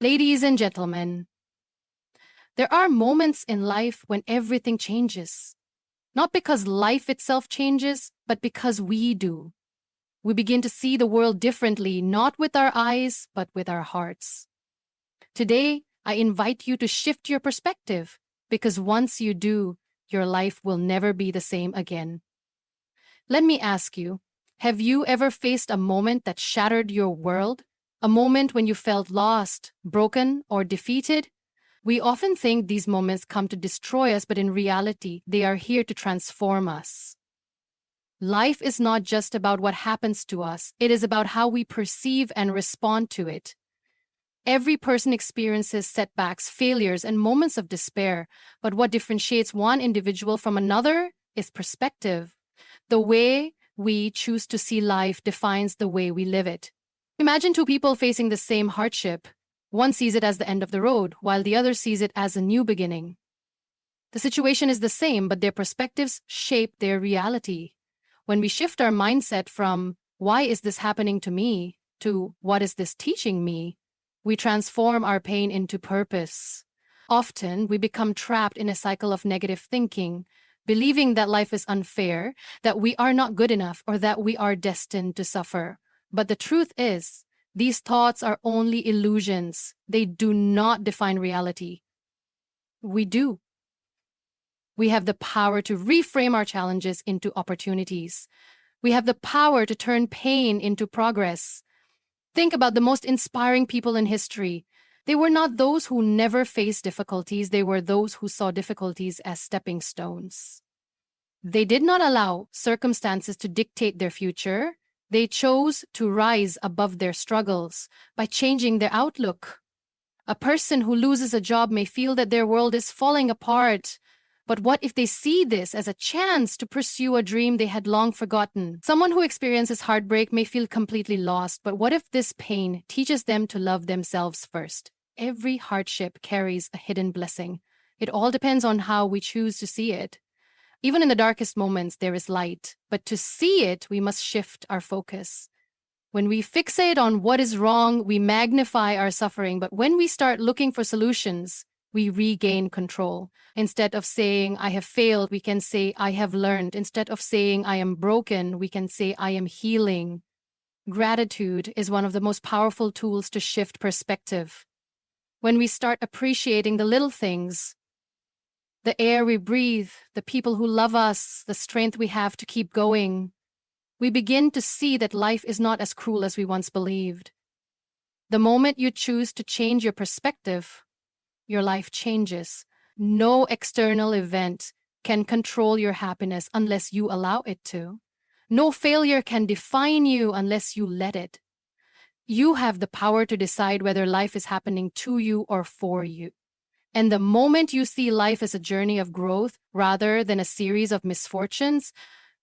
Ladies and gentlemen, there are moments in life when everything changes. Not because life itself changes, but because we do. We begin to see the world differently, not with our eyes, but with our hearts. Today, I invite you to shift your perspective, because once you do, your life will never be the same again. Let me ask you, have you ever faced a moment that shattered your world? A moment when you felt lost, broken, or defeated? We often think these moments come to destroy us, but in reality, they are here to transform us. Life is not just about what happens to us, it is about how we perceive and respond to it. Every person experiences setbacks, failures, and moments of despair, but what differentiates one individual from another is perspective. The way we choose to see life defines the way we live it. Imagine two people facing the same hardship. One sees it as the end of the road, while the other sees it as a new beginning. The situation is the same, but their perspectives shape their reality. When we shift our mindset from, "Why is this happening to me?" to, "What is this teaching me?" we transform our pain into purpose. Often, we become trapped in a cycle of negative thinking, believing that life is unfair, that we are not good enough, or that we are destined to suffer. But the truth is, these thoughts are only illusions. They do not define reality. We do. We have the power to reframe our challenges into opportunities. We have the power to turn pain into progress. Think about the most inspiring people in history. They were not those who never faced difficulties, they were those who saw difficulties as stepping stones. They did not allow circumstances to dictate their future. They chose to rise above their struggles by changing their outlook. A person who loses a job may feel that their world is falling apart. But what if they see this as a chance to pursue a dream they had long forgotten? Someone who experiences heartbreak may feel completely lost, but what if this pain teaches them to love themselves first? Every hardship carries a hidden blessing. It all depends on how we choose to see it. Even in the darkest moments, there is light, but to see it, we must shift our focus. When we fixate on what is wrong, we magnify our suffering, but when we start looking for solutions, we regain control. Instead of saying, "I have failed," we can say, "I have learned." Instead of saying, "I am broken," we can say, "I am healing." Gratitude is one of the most powerful tools to shift perspective. When we start appreciating the little things, the air we breathe, the people who love us, the strength we have to keep going, we begin to see that life is not as cruel as we once believed. The moment you choose to change your perspective, your life changes. No external event can control your happiness unless you allow it to. No failure can define you unless you let it. You have the power to decide whether life is happening to you or for you. And the moment you see life as a journey of growth rather than a series of misfortunes,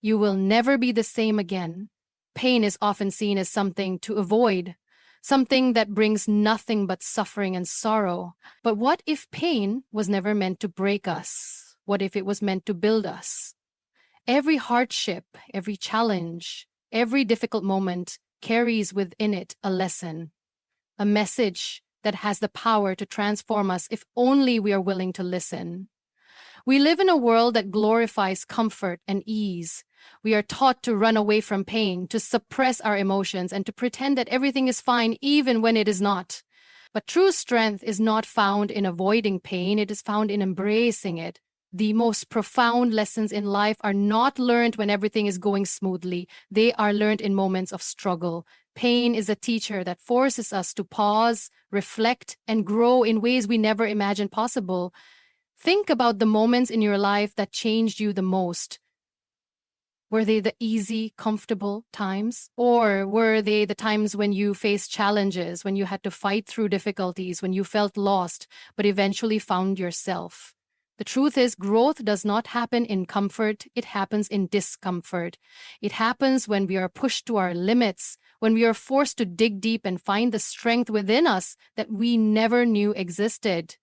you will never be the same again. Pain is often seen as something to avoid, something that brings nothing but suffering and sorrow. But what if pain was never meant to break us? What if it was meant to build us? Every hardship, every challenge, every difficult moment carries within it a lesson, a message that has the power to transform us if only we are willing to listen. We live in a world that glorifies comfort and ease. We are taught to run away from pain, to suppress our emotions, and to pretend that everything is fine even when it is not. But true strength is not found in avoiding pain, it is found in embracing it. The most profound lessons in life are not learned when everything is going smoothly. They are learned in moments of struggle. Pain is a teacher that forces us to pause, reflect, and grow in ways we never imagined possible. Think about the moments in your life that changed you the most. Were they the easy, comfortable times? Or were they the times when you faced challenges, when you had to fight through difficulties, when you felt lost, but eventually found yourself? The truth is, growth does not happen in comfort, it happens in discomfort. It happens when we are pushed to our limits, when we are forced to dig deep and find the strength within us that we never knew existed.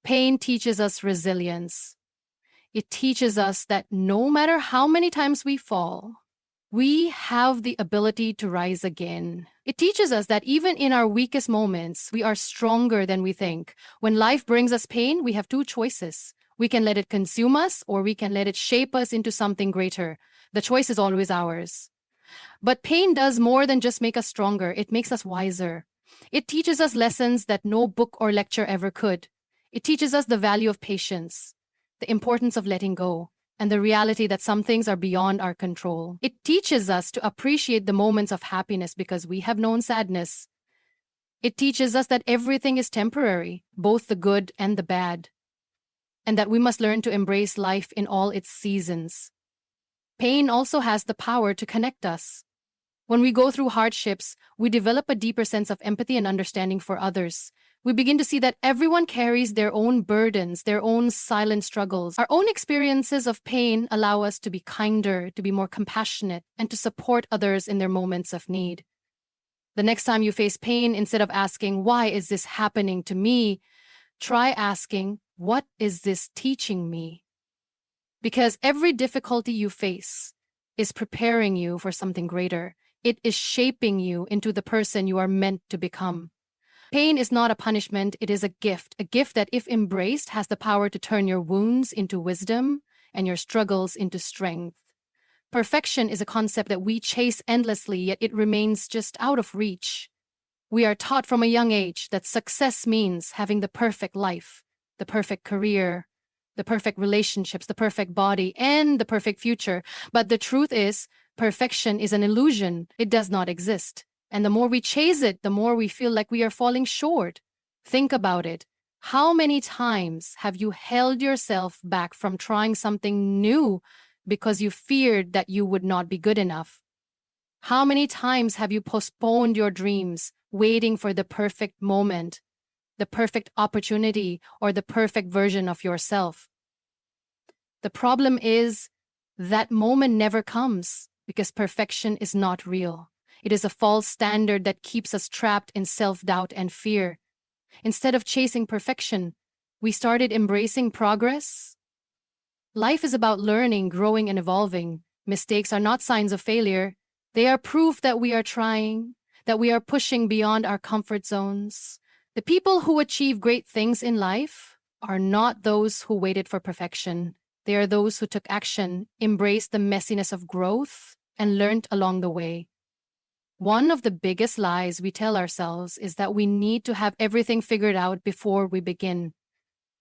Pain teaches us resilience. It teaches us that no matter how many times we fall, We have the ability to rise again. It teaches us that even in our weakest moments, we are stronger than we think. When life brings us pain, we have two choices. We can let it consume us, or we can let it shape us into something greater. The choice is always ours. But pain does more than just make us stronger, it makes us wiser. It teaches us lessons that no book or lecture ever could. It teaches us the value of patience, the importance of letting go, and the reality that some things are beyond our control. It teaches us to appreciate the moments of happiness because we have known sadness. It teaches us that everything is temporary, both the good and the bad, and that we must learn to embrace life in all its seasons. Pain also has the power to connect us. When we go through hardships, we develop a deeper sense of empathy and understanding for others. We begin to see that everyone carries their own burdens, their own silent struggles. Our own experiences of pain allow us to be kinder, to be more compassionate, and to support others in their moments of need. The next time you face pain, instead of asking, "Why is this happening to me?" try asking, "What is this teaching me?" Because every difficulty you face is preparing you for something greater. It is shaping you into the person you are meant to become. Pain is not a punishment, it is a gift that, if embraced, has the power to turn your wounds into wisdom and your struggles into strength. Perfection is a concept that we chase endlessly, yet it remains just out of reach. We are taught from a young age that success means having the perfect life, the perfect career, the perfect relationships, the perfect body, and the perfect future. But the truth is, perfection is an illusion. It does not exist. And the more we chase it, the more we feel like we are falling short. Think about it. How many times have you held yourself back from trying something new because you feared that you would not be good enough? How many times have you postponed your dreams, waiting for the perfect moment, the perfect opportunity, or the perfect version of yourself? The problem is that moment never comes because perfection is not real. It is a false standard that keeps us trapped in self-doubt and fear. Instead of chasing perfection, we started embracing progress. Life is about learning, growing, and evolving. Mistakes are not signs of failure. They are proof that we are trying, that we are pushing beyond our comfort zones. The people who achieve great things in life are not those who waited for perfection. They are those who took action, embraced the messiness of growth, and learned along the way. One of the biggest lies we tell ourselves is that we need to have everything figured out before we begin.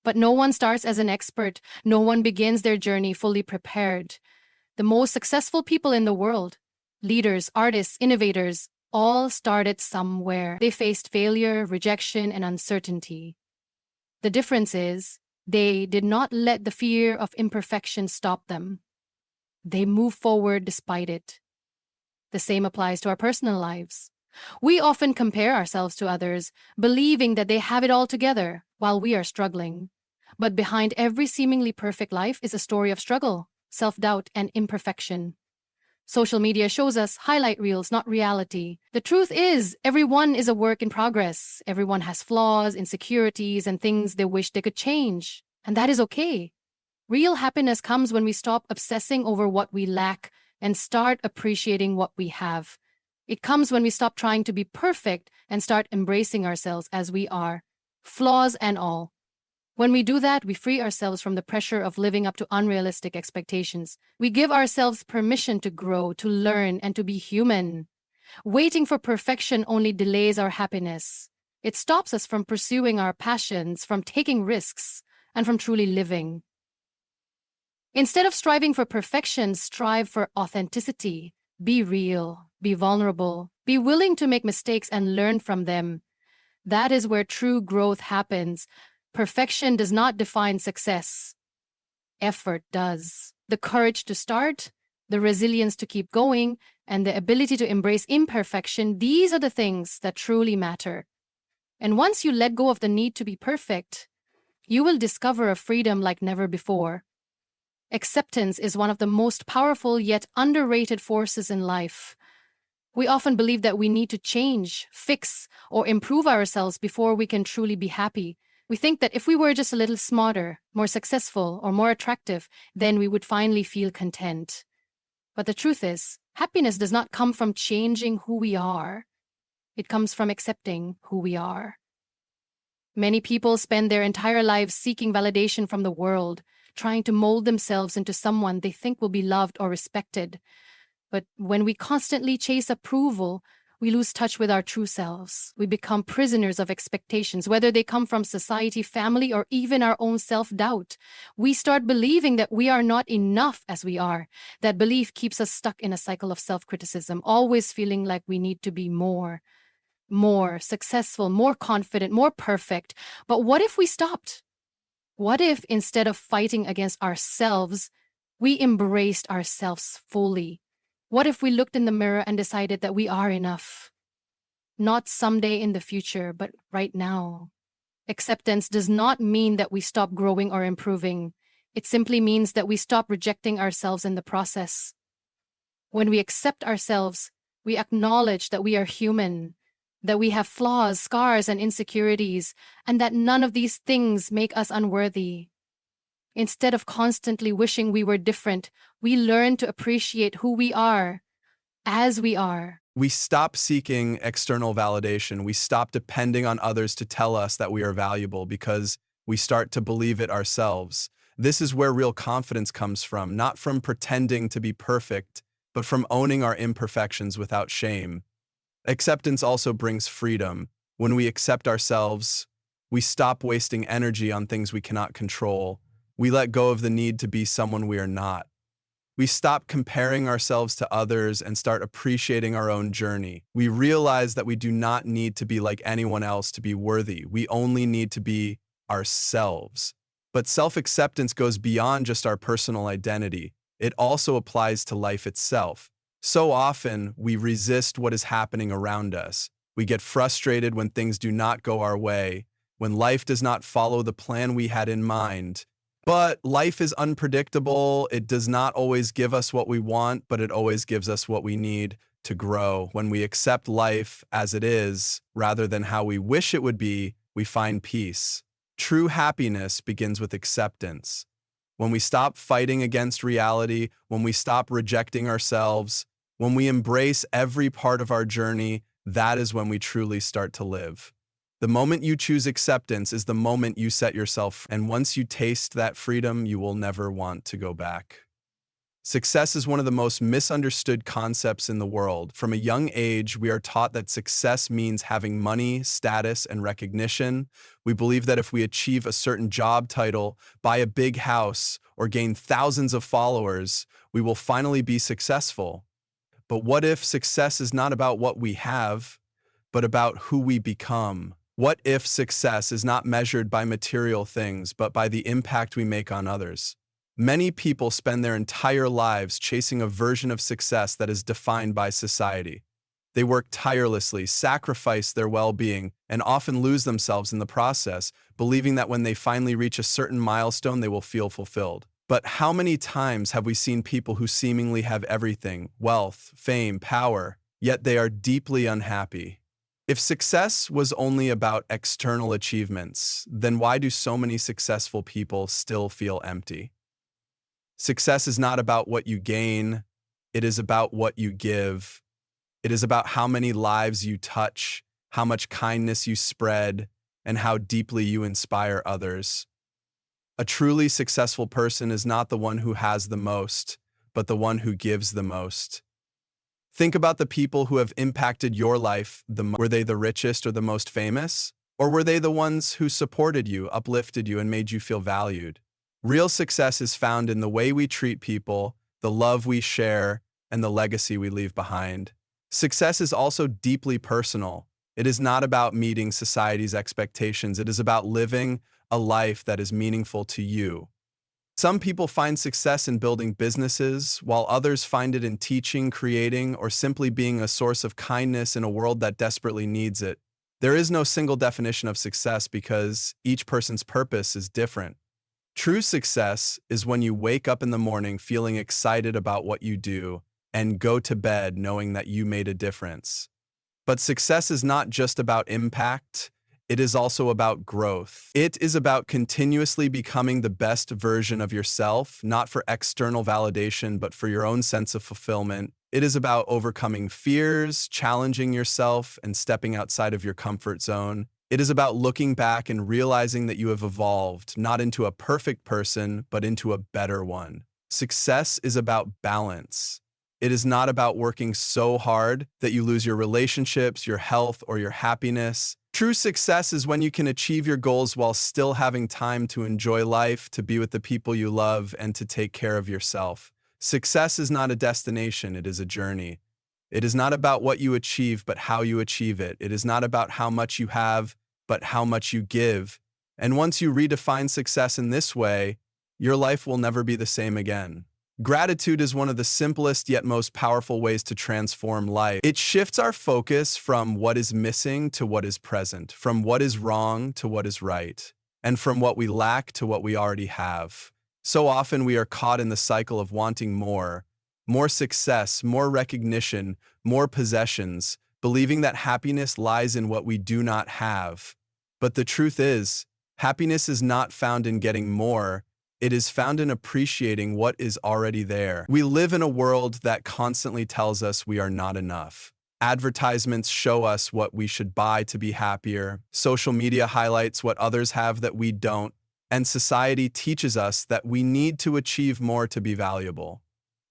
But no one starts as an expert. No one begins their journey fully prepared. The most successful people in the world, leaders, artists, innovators, all started somewhere. They faced failure, rejection, and uncertainty. The difference is, they did not let the fear of imperfection stop them. They moved forward despite it. The same applies to our personal lives. We often compare ourselves to others, believing that they have it all together while we are struggling. But behind every seemingly perfect life is a story of struggle, self-doubt, and imperfection. Social media shows us highlight reels, not reality. The truth is, everyone is a work in progress. Everyone has flaws, insecurities, and things they wish they could change. And that is okay. Real happiness comes when we stop obsessing over what we lack and start appreciating what we have. It comes when we stop trying to be perfect and start embracing ourselves as we are, flaws and all. When we do that, we free ourselves from the pressure of living up to unrealistic expectations. We give ourselves permission to grow, to learn, and to be human. Waiting for perfection only delays our happiness. It stops us from pursuing our passions, from taking risks, and from truly living. Instead of striving for perfection, strive for authenticity. Be real, be vulnerable, be willing to make mistakes and learn from them. That is where true growth happens. Perfection does not define success. Effort does. The courage to start, the resilience to keep going, and the ability to embrace imperfection, these are the things that truly matter. And once you let go of the need to be perfect, you will discover a freedom like never before. Acceptance is one of the most powerful yet underrated forces in life. We often believe that we need to change, fix, or improve ourselves before we can truly be happy. We think that if we were just a little smarter, more successful, or more attractive, then we would finally feel content. But the truth is, Happiness does not come from changing who we are. It comes from accepting who we are. Many people spend their entire lives seeking validation from the world, trying to mold themselves into someone they think will be loved or respected. But when we constantly chase approval, we lose touch with our true selves. We become prisoners of expectations, whether they come from society, family, or even our own self-doubt. We start believing that we are not enough as we are. That belief keeps us stuck in a cycle of self-criticism, always feeling like we need to be more successful, more confident, more perfect. But what if we stopped? What if instead of fighting against ourselves, we embraced ourselves fully? What if we looked in the mirror and decided that we are enough? Not someday in the future, but right now. Acceptance does not mean that we stop growing or improving. It simply means that we stop rejecting ourselves in the process. When we accept ourselves, we acknowledge that we are human, that we have flaws, scars, and insecurities, and that none of these things make us unworthy. Instead of constantly wishing we were different, we learn to appreciate who we are, as we are. We stop seeking external validation. We stop depending on others to tell us that we are valuable because we start to believe it ourselves. This is where real confidence comes from, not from pretending to be perfect, but from owning our imperfections without shame. Acceptance also brings freedom. When we accept ourselves, we stop wasting energy on things we cannot control. We let go of the need to be someone we are not. We stop comparing ourselves to others and start appreciating our own journey. We realize that we do not need to be like anyone else to be worthy. We only need to be ourselves. But self-acceptance goes beyond just our personal identity. It also applies to life itself. So often, we resist what is happening around us. We get frustrated when things do not go our way, when life does not follow the plan we had in mind. But life is unpredictable. It does not always give us what we want, but it always gives us what we need to grow. When we accept life as it is, rather than how we wish it would be, we find peace. True happiness begins with acceptance. When we stop fighting against reality, when we stop rejecting ourselves, when we embrace every part of our journey, that is when we truly start to live. The moment you choose acceptance is the moment you set yourself, and once you taste that freedom, you will never want to go back. Success is one of the most misunderstood concepts in the world. From a young age, we are taught that success means having money, status, and recognition. We believe that if we achieve a certain job title, buy a big house, or gain thousands of followers, we will finally be successful. But what if success is not about what we have, but about who we become? What if success is not measured by material things, but by the impact we make on others? Many people spend their entire lives chasing a version of success that is defined by society. They work tirelessly, sacrifice their well-being, and often lose themselves in the process, believing that when they finally reach a certain milestone, they will feel fulfilled. But how many times have we seen people who seemingly have everything, wealth, fame, power, yet they are deeply unhappy? If success was only about external achievements, then why do so many successful people still feel empty? Success is not about what you gain, it is about what you give. It is about how many lives you touch, how much kindness you spread, and how deeply you inspire others. A truly successful person is not the one who has the most, but the one who gives the most. Think about the people who have impacted your life the most. Were they the richest or the most famous? Or were they the ones who supported you, uplifted you, and made you feel valued? Real success is found in the way we treat people, the love we share, and the legacy we leave behind. Success is also deeply personal. It is not about meeting society's expectations. It is about living a life that is meaningful to you. Some people find success in building businesses, while others find it in teaching, creating, or simply being a source of kindness in a world that desperately needs it. There is no single definition of success because each person's purpose is different. True success is when you wake up in the morning feeling excited about what you do and go to bed knowing that you made a difference. But success is not just about impact. It is also about growth. It is about continuously becoming the best version of yourself, not for external validation, but for your own sense of fulfillment. It is about overcoming fears, challenging yourself, and stepping outside of your comfort zone. It is about looking back and realizing that you have evolved, not into a perfect person, but into a better one. Success is about balance. It is not about working so hard that you lose your relationships, your health, or your happiness. True success is when you can achieve your goals while still having time to enjoy life, to be with the people you love, and to take care of yourself. Success is not a destination, it is a journey. It is not about what you achieve, but how you achieve it. It is not about how much you have, but how much you give. And once you redefine success in this way, your life will never be the same again. Gratitude is one of the simplest yet most powerful ways to transform life. It shifts our focus from what is missing to what is present, from what is wrong to what is right, and from what we lack to what we already have. So often we are caught in the cycle of wanting more success, more recognition, more possessions, believing that happiness lies in what we do not have. But the truth is, happiness is not found in getting more. It is found in appreciating what is already there. We live in a world that constantly tells us we are not enough. Advertisements show us what we should buy to be happier. Social media highlights what others have that we don't. And society teaches us that we need to achieve more to be valuable.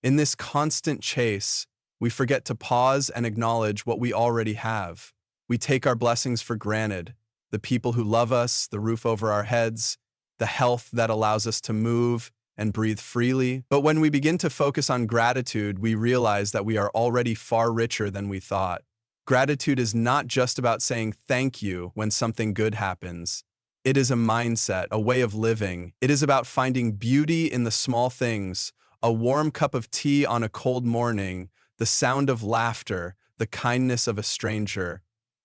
In this constant chase, we forget to pause and acknowledge what we already have. We take our blessings for granted: the people who love us, the roof over our heads, the health that allows us to move and breathe freely. But when we begin to focus on gratitude, we realize that we are already far richer than we thought. Gratitude is not just about saying thank you when something good happens. It is a mindset, a way of living. It is about finding beauty in the small things: a warm cup of tea on a cold morning, the sound of laughter, the kindness of a stranger.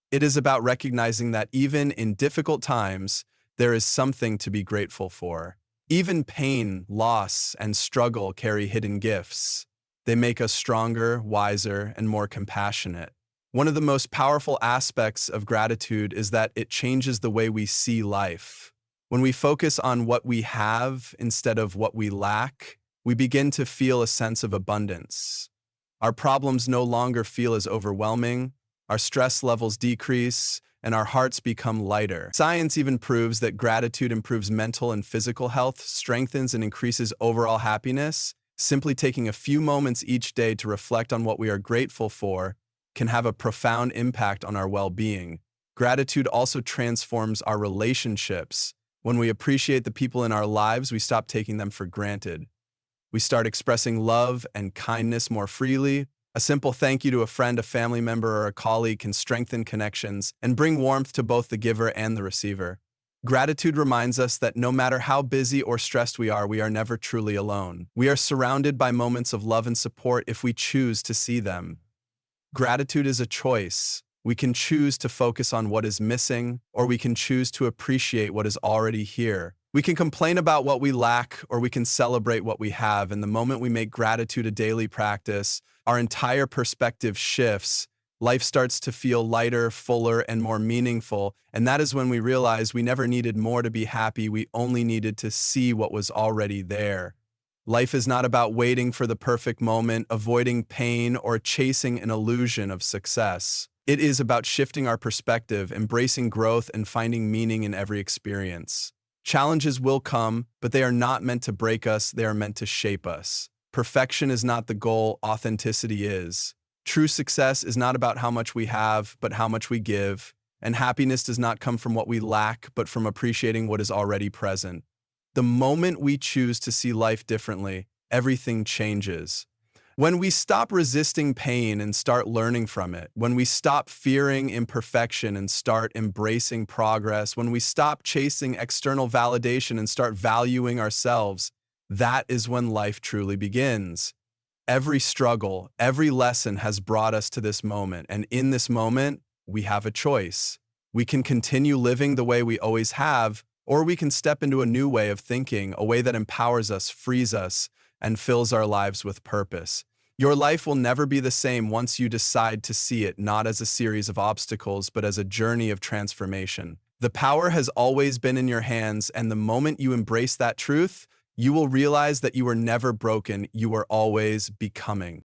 It is about recognizing that even in difficult times, there is something to be grateful for. Even pain, loss, and struggle carry hidden gifts. They make us stronger, wiser, and more compassionate. One of the most powerful aspects of gratitude is that it changes the way we see life. When we focus on what we have instead of what we lack, we begin to feel a sense of abundance. Our problems no longer feel as overwhelming, our stress levels decrease, and our hearts become lighter. Science even proves that gratitude improves mental and physical health, strengthens and increases overall happiness. Simply taking a few moments each day to reflect on what we are grateful for can have a profound impact on our well-being. Gratitude also transforms our relationships. When we appreciate the people in our lives, we stop taking them for granted. We start expressing love and kindness more freely. A simple thank you to a friend, a family member, or a colleague can strengthen connections and bring warmth to both the giver and the receiver. Gratitude reminds us that no matter how busy or stressed we are never truly alone. We are surrounded by moments of love and support if we choose to see them. Gratitude is a choice. We can choose to focus on what is missing, or we can choose to appreciate what is already here. We can complain about what we lack, or we can celebrate what we have. And the moment we make gratitude a daily practice, our entire perspective shifts. Life starts to feel lighter, fuller, and more meaningful. And that is when we realize we never needed more to be happy. We only needed to see what was already there. Life is not about waiting for the perfect moment, avoiding pain, or chasing an illusion of success. It is about shifting our perspective, embracing growth, and finding meaning in every experience. Challenges will come, but they are not meant to break us, they are meant to shape us. Perfection is not the goal, authenticity is. True success is not about how much we have, but how much we give. And happiness does not come from what we lack, but from appreciating what is already present. The moment we choose to see life differently, everything changes. When we stop resisting pain and start learning from it, when we stop fearing imperfection and start embracing progress, when we stop chasing external validation and start valuing ourselves, that is when life truly begins. Every struggle, every lesson has brought us to this moment, and in this moment, we have a choice. We can continue living the way we always have, or we can step into a new way of thinking, a way that empowers us, frees us, and fills our lives with purpose. Your life will never be the same once you decide to see it not as a series of obstacles, but as a journey of transformation. The power has always been in your hands, and the moment you embrace that truth, you will realize that you were never broken, you were always becoming.